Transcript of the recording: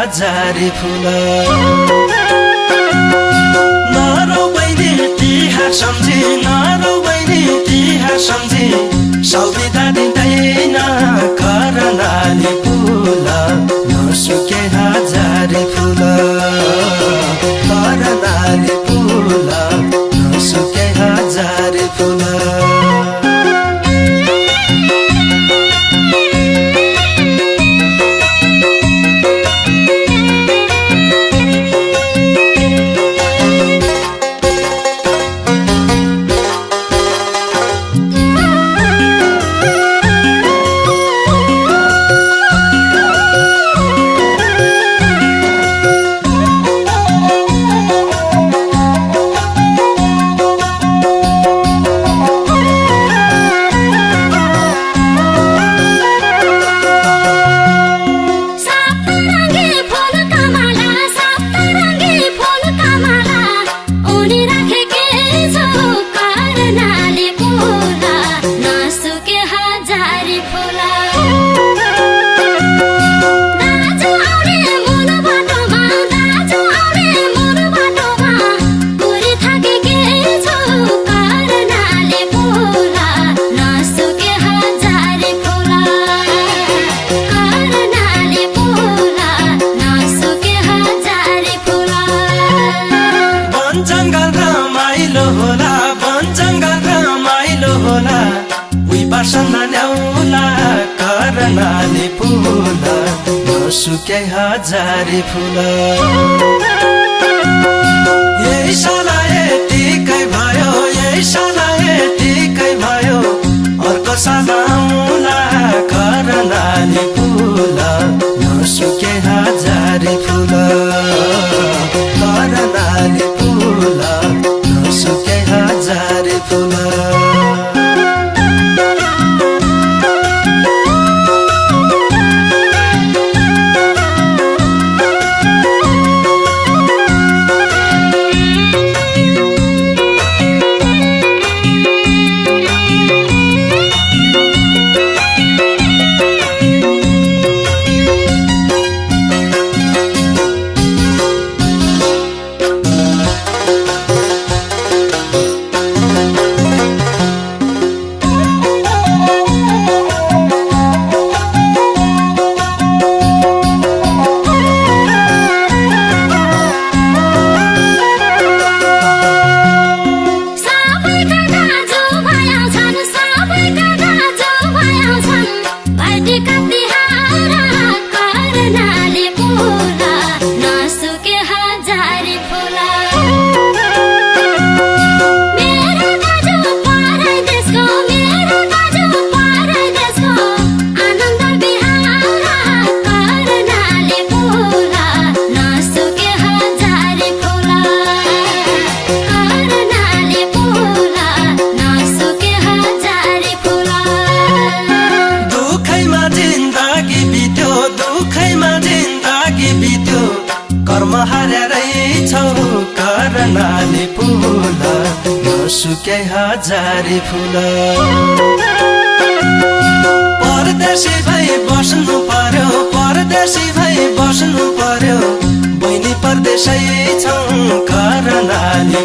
हजारी फुल नरौ बहिनी तिहार सम्झी नरौ बहिनी तिहार सम्झी सौविधा दिँदैन करनाले फुल नसुके हजारी फुल करनाले फुल नसुके हजारी फुल करनाले फुल नसुके हजारी फुल यही साला यतिकै भयो यही साला यतिकै भयो अर्को साला आउला करनाले फुल नसुके हजारी फुल करनाले फुल नसुके हजारी फुल कर्म हारेरै छौ करनाले फुल नसुके हजारी फुल परदेशी भई बस्नु पर्यो परदेशी भई बस्नु पर्यो बहिनी परदेशै छौ करनाले